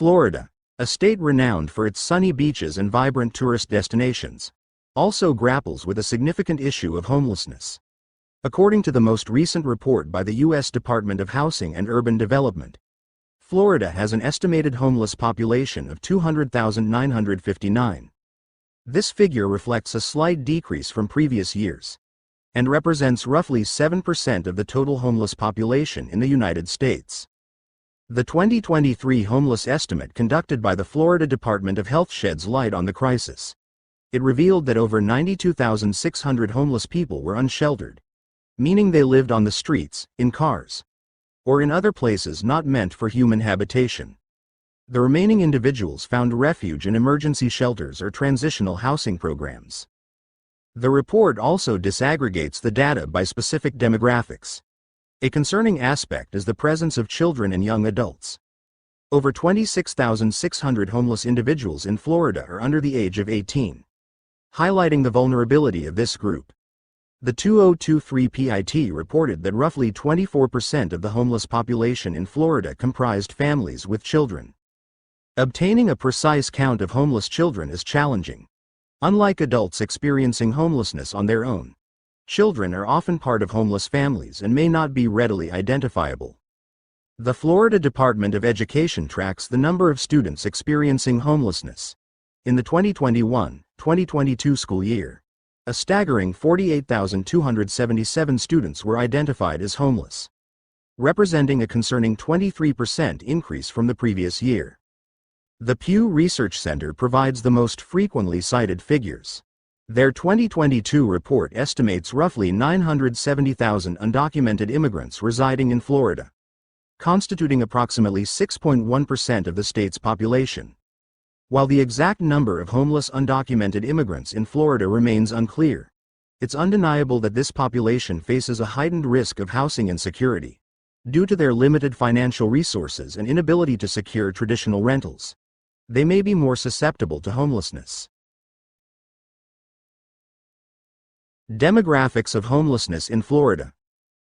Florida, a state renowned for its sunny beaches and vibrant tourist destinations, also grapples with a significant issue of homelessness. According to the most recent report by the U.S. Department of Housing and Urban Development, Florida has an estimated homeless population of 200,959. This figure reflects a slight decrease from previous years, and represents roughly 7% of the total homeless population in the United States. The 2023 homeless estimate conducted by the Florida Department of Health sheds light on the crisis. It revealed that over 92,600 homeless people were unsheltered, meaning they lived on the streets, in cars, or in other places not meant for human habitation. The remaining individuals found refuge in emergency shelters or transitional housing programs. The report also disaggregates the data by specific demographics. A concerning aspect is the presence of children and young adults. Over 26,600 homeless individuals in Florida are under the age of 18, highlighting the vulnerability of this group. The 2023 PIT reported that roughly 24% of the homeless population in Florida comprised families with children. Obtaining a precise count of homeless children is challenging. Unlike adults experiencing homelessness on their own, children are often part of homeless families and may not be readily identifiable. The Florida Department of Education tracks the number of students experiencing homelessness. In the 2021-2022 school year, a staggering 48,277 students were identified as homeless, representing a concerning 23% increase from the previous year. The Pew Research Center provides the most frequently cited figures. Their 2022 report estimates roughly 970,000 undocumented immigrants residing in Florida, constituting approximately 6.1% of the state's population. While the exact number of homeless undocumented immigrants in Florida remains unclear, it's undeniable that this population faces a heightened risk of housing insecurity, due to their limited financial resources and inability to secure traditional rentals. They may be more susceptible to homelessness. Demographics of homelessness in Florida.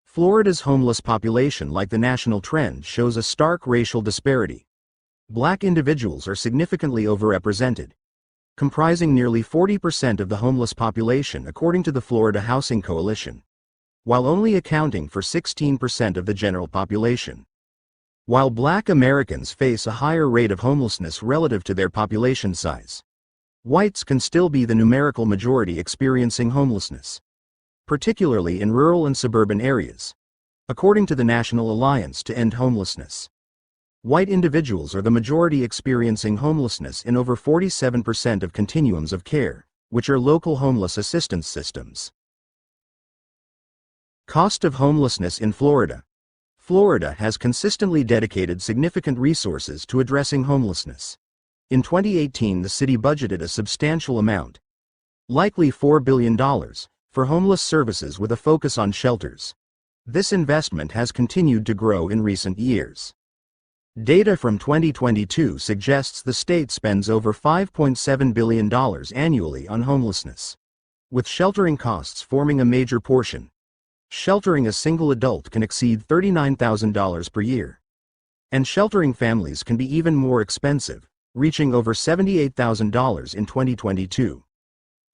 Florida's homeless population, like the national trend, shows a stark racial disparity. Black individuals are significantly overrepresented, comprising nearly 40% of the homeless population according to the Florida Housing Coalition, while only accounting for 16% of the general population. While Black Americans face a higher rate of homelessness relative to their population size, whites can still be the numerical majority experiencing homelessness, particularly in rural and suburban areas, according to the National Alliance to End Homelessness. White individuals are the majority experiencing homelessness in over 47% of continuums of care, which are local homeless assistance systems. Cost of homelessness in Florida. Florida has consistently dedicated significant resources to addressing homelessness. In 2018, the city budgeted a substantial amount, likely $4 billion, for homeless services with a focus on shelters. This investment has continued to grow in recent years. Data from 2022 suggests the state spends over $5.7 billion annually on homelessness, with sheltering costs forming a major portion. Sheltering a single adult can exceed $39,000 per year, and sheltering families can be even more expensive, reaching over $78,000 in 2022.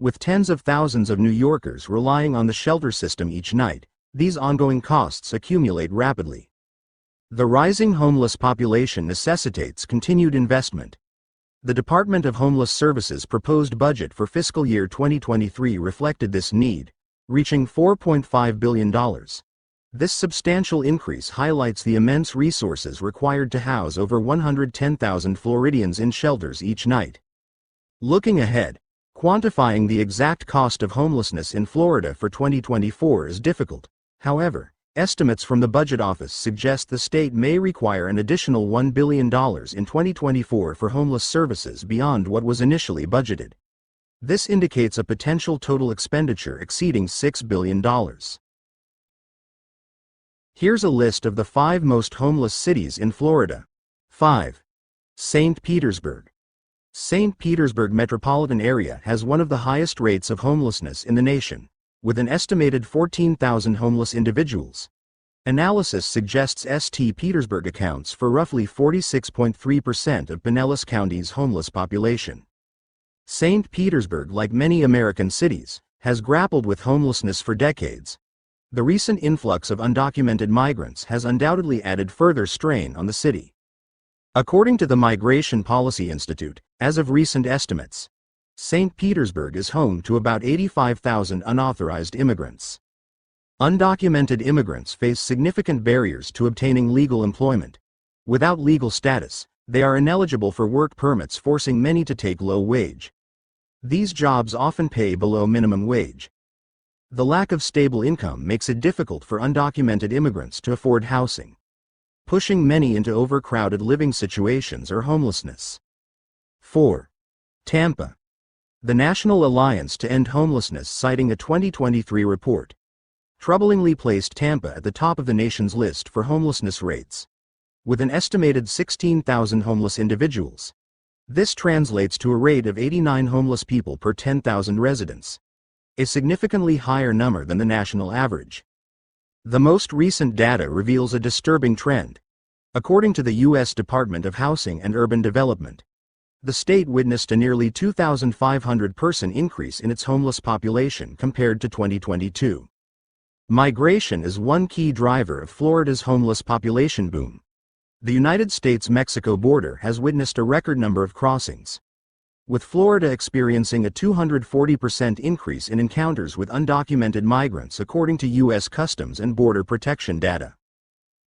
With tens of thousands of New Yorkers relying on the shelter system each night, these ongoing costs accumulate rapidly. The rising homeless population necessitates continued investment. The Department of Homeless Services' proposed budget for fiscal year 2023 reflected this need, reaching $4.5 billion. This substantial increase highlights the immense resources required to house over 110,000 Floridians in shelters each night. Looking ahead, quantifying the exact cost of homelessness in Florida for 2024 is difficult. However, estimates from the Budget Office suggest the state may require an additional $1 billion in 2024 for homeless services beyond what was initially budgeted. This indicates a potential total expenditure exceeding $6 billion. Here's a list of the 5 most homeless cities in Florida. 5. St. Petersburg. St. Petersburg metropolitan area has one of the highest rates of homelessness in the nation, with an estimated 14,000 homeless individuals, Analysis suggests St. Petersburg accounts for roughly 46.3% of Pinellas County's homeless population. St. Petersburg, like many American cities, has grappled with homelessness for decades. The recent influx of undocumented migrants has undoubtedly added further strain on the city. According to the Migration Policy Institute, as of recent estimates, St. Petersburg is home to about 85,000 unauthorized immigrants. Undocumented immigrants face significant barriers to obtaining legal employment. Without legal status, they are ineligible for work permits, forcing many to take low wage. These jobs often pay below minimum wage. The lack of stable income makes it difficult for undocumented immigrants to afford housing, pushing many into overcrowded living situations or homelessness. 4. Tampa. The National Alliance to End Homelessness, citing a 2023 report, troublingly placed Tampa at the top of the nation's list for homelessness rates. With an estimated 16,000 homeless individuals, this translates to a rate of 89 homeless people per 10,000 residents, a significantly higher number than the national average. The most recent data reveals a disturbing trend. According to the U.S. Department of Housing and Urban Development, the state witnessed a nearly 2,500 person increase in its homeless population compared to 2022. Migration is one key driver of Florida's homeless population boom. The United States-Mexico border has witnessed a record number of crossings, with Florida experiencing a 240% increase in encounters with undocumented migrants, according to U.S. Customs and Border Protection data.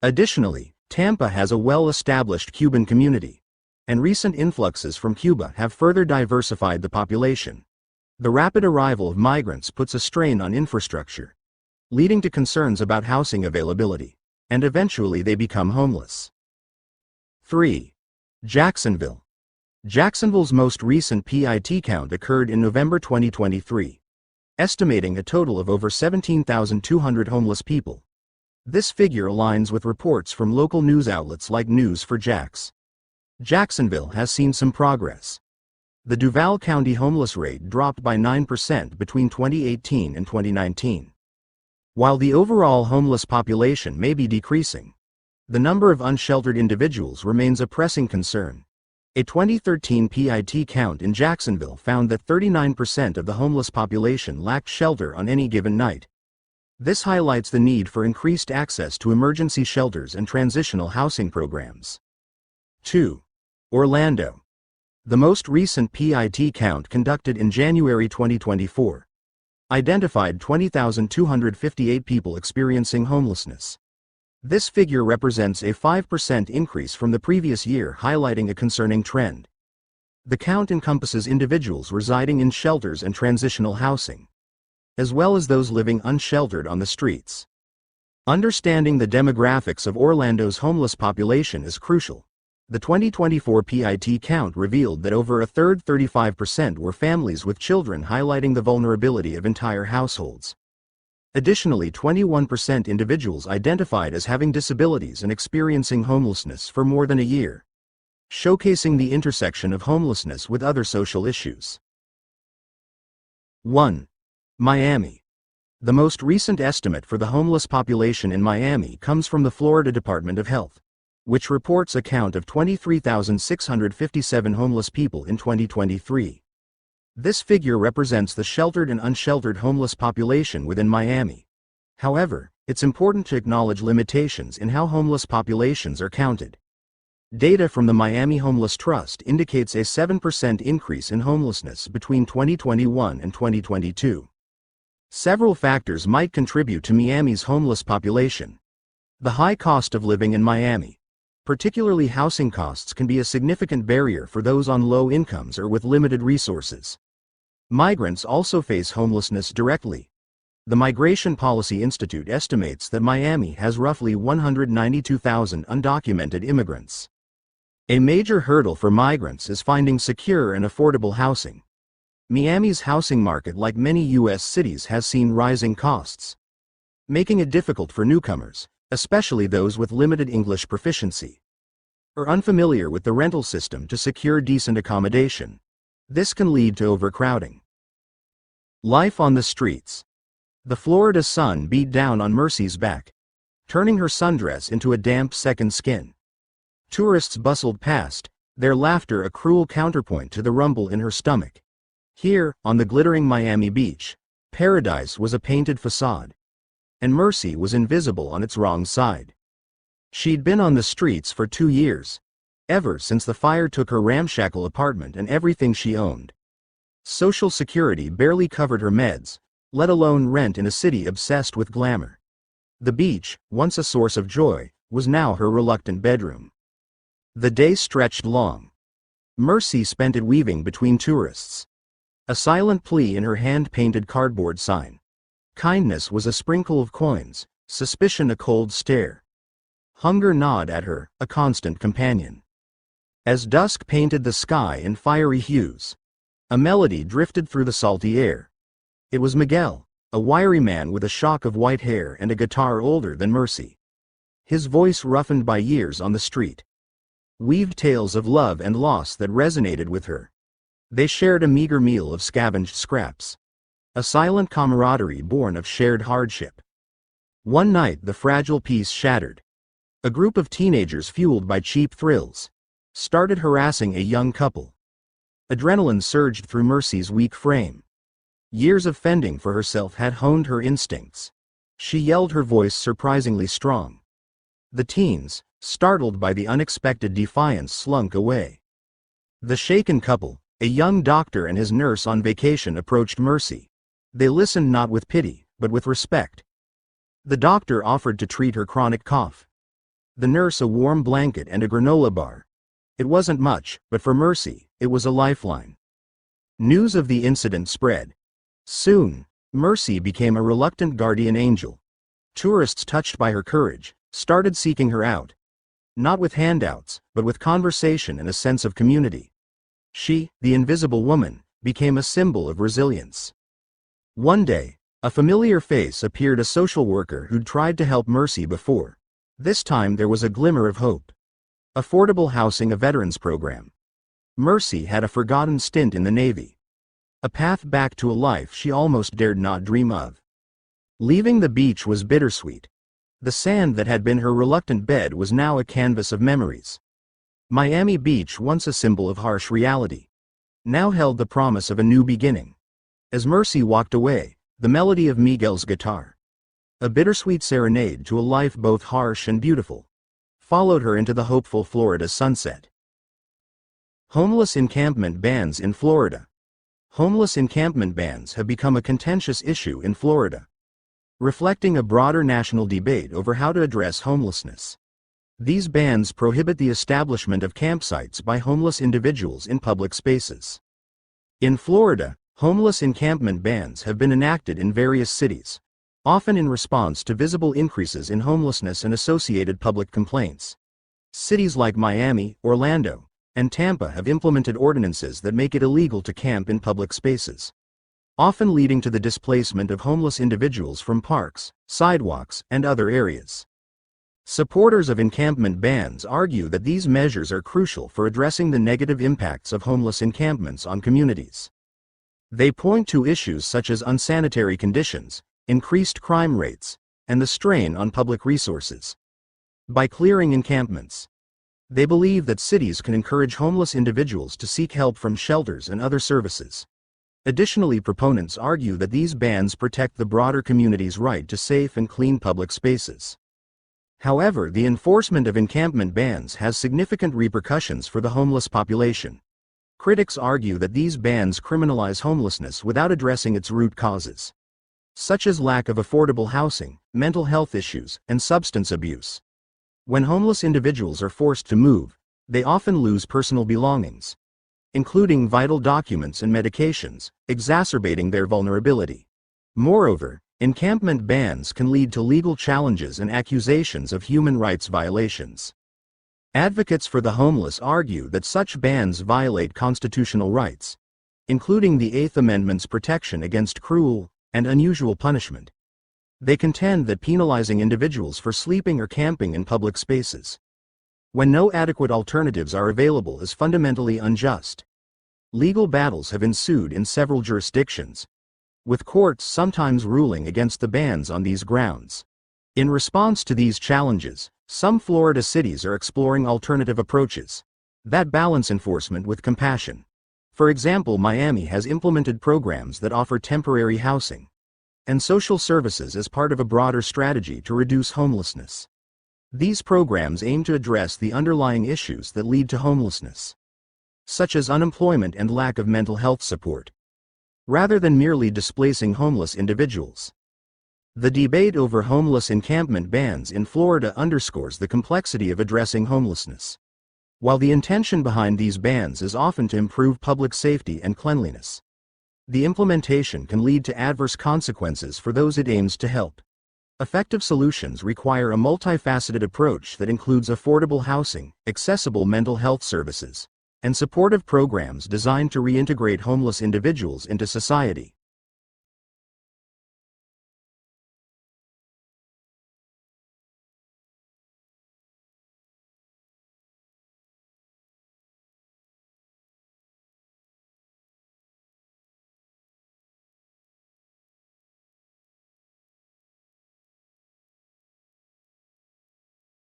Additionally, Tampa has a well-established Cuban community, and recent influxes from Cuba have further diversified the population. The rapid arrival of migrants puts a strain on infrastructure, leading to concerns about housing availability, and eventually they become homeless. 3. Jacksonville. Jacksonville's most recent PIT count occurred in November 2023, estimating a total of over 17,200 homeless people. This figure aligns with reports from local news outlets like News4Jax. Jacksonville has seen some progress. The Duval County homeless rate dropped by 9% between 2018 and 2019. While the overall homeless population may be decreasing, the number of unsheltered individuals remains a pressing concern. A 2013 PIT count in Jacksonville found that 39% of the homeless population lacked shelter on any given night. This highlights the need for increased access to emergency shelters and transitional housing programs. 2. Orlando. The most recent PIT count, conducted in January 2024, identified 20,258 people experiencing homelessness. This figure represents a 5% increase from the previous year, highlighting a concerning trend. The count encompasses individuals residing in shelters and transitional housing, as well as those living unsheltered on the streets. Understanding the demographics of Orlando's homeless population is crucial. The 2024 PIT count revealed that over a third, 35%, were families with children, highlighting the vulnerability of entire households. Additionally, 21% individuals identified as having disabilities and experiencing homelessness for more than a year, showcasing the intersection of homelessness with other social issues. 1. Miami. The most recent estimate for the homeless population in Miami comes from the Florida Department of Health, which reports a count of 23,657 homeless people in 2023. This figure represents the sheltered and unsheltered homeless population within Miami. However, it's important to acknowledge limitations in how homeless populations are counted. Data from the Miami Homeless Trust indicates a 7% increase in homelessness between 2021 and 2022. Several factors might contribute to Miami's homeless population. The high cost of living in Miami, particularly housing costs, can be a significant barrier for those on low incomes or with limited resources. Migrants also face homelessness directly. The Migration Policy Institute estimates that Miami has roughly 192,000 undocumented immigrants. A major hurdle for migrants is finding secure and affordable housing. Miami's housing market, like many U.S. cities, has seen rising costs, making it difficult for newcomers, especially those with limited English proficiency or unfamiliar with the rental system, to secure decent accommodation. This can lead to overcrowding. Life on the streets. The Florida sun beat down on Mercy's back. turning her sundress into a damp second skin. Tourists bustled past, their laughter a cruel counterpoint to the rumble in her stomach. Here, on the glittering Miami beach, paradise was a painted facade, and mercy was invisible on its wrong side. She'd been on the streets for 2 years, ever since the fire took her ramshackle apartment and everything she owned. Social Security barely covered her meds, let alone rent in a city obsessed with glamour. The beach, once a source of joy, was now her reluctant bedroom. The day stretched long. Mercy spent it weaving between tourists. A silent plea in her hand-painted cardboard sign. Kindness was a sprinkle of coins, suspicion a cold stare. Hunger gnawed at her, a constant companion. As dusk painted the sky in fiery hues, a melody drifted through the salty air. It was Miguel, a wiry man with a shock of white hair and a guitar older than Mercy. His voice roughened by years on the street weaved tales of love and loss that resonated with her. They shared a meager meal of scavenged scraps. A silent camaraderie born of shared hardship. One night the fragile peace shattered. A group of teenagers fueled by cheap thrills started harassing a young couple. Adrenaline surged through Mercy's weak frame. Years of fending for herself had honed her instincts. She yelled, her voice surprisingly strong. The teens, startled by the unexpected defiance, slunk away. The shaken couple, a young doctor and his nurse on vacation, approached Mercy. They listened not with pity, but with respect. The doctor offered to treat her chronic cough. The nurse a warm blanket and a granola bar. It wasn't much, but for Mercy, it was a lifeline. News of the incident spread. Soon, Mercy became a reluctant guardian angel. Tourists touched by her courage started seeking her out. Not with handouts, but with conversation and a sense of community. She, the invisible woman, became a symbol of resilience. One day, a familiar face appeared, a social worker who'd tried to help Mercy before. This time there was a glimmer of hope. Affordable housing, a veterans program. Mercy had a forgotten stint in the Navy. A path back to a life she almost dared not dream of. Leaving the beach was bittersweet. The sand that had been her reluctant bed was now a canvas of memories. Miami Beach, once a symbol of harsh reality, now held the promise of a new beginning. As Mercy walked away, the melody of Miguel's guitar, a bittersweet serenade to a life both harsh and beautiful, followed her into the hopeful Florida sunset. Homeless encampment bans in Florida. Homeless encampment bans have become a contentious issue in Florida, reflecting a broader national debate over how to address homelessness. These bans prohibit the establishment of campsites by homeless individuals in public spaces. In Florida, homeless encampment bans have been enacted in various cities, often in response to visible increases in homelessness and associated public complaints. Cities like Miami, Orlando, and Tampa have implemented ordinances that make it illegal to camp in public spaces, often leading to the displacement of homeless individuals from parks, sidewalks, and other areas. Supporters of encampment bans argue that these measures are crucial for addressing the negative impacts of homeless encampments on communities. They point to issues such as unsanitary conditions, increased crime rates, and the strain on public resources. By clearing encampments, they believe that cities can encourage homeless individuals to seek help from shelters and other services. Additionally, proponents argue that these bans protect the broader community's right to safe and clean public spaces. However, the enforcement of encampment bans has significant repercussions for the homeless population. Critics argue that these bans criminalize homelessness without addressing its root causes, such as lack of affordable housing, mental health issues, and substance abuse. When homeless individuals are forced to move, they often lose personal belongings, including vital documents and medications, exacerbating their vulnerability. Moreover, encampment bans can lead to legal challenges and accusations of human rights violations. Advocates for the homeless argue that such bans violate constitutional rights, including the Eighth Amendment's protection against cruel and unusual punishment. They contend that penalizing individuals for sleeping or camping in public spaces, when no adequate alternatives are available, is fundamentally unjust. Legal battles have ensued in several jurisdictions, with courts sometimes ruling against the bans on these grounds. In response to these challenges, some Florida cities are exploring alternative approaches that balance enforcement with compassion. For example, Miami has implemented programs that offer temporary housing and social services as part of a broader strategy to reduce homelessness. These programs aim to address the underlying issues that lead to homelessness, such as unemployment and lack of mental health support, rather than merely displacing homeless individuals. The debate over homeless encampment bans in Florida underscores the complexity of addressing homelessness. While the intention behind these bans is often to improve public safety and cleanliness, the implementation can lead to adverse consequences for those it aims to help. Effective solutions require a multifaceted approach that includes affordable housing, accessible mental health services, and supportive programs designed to reintegrate homeless individuals into society.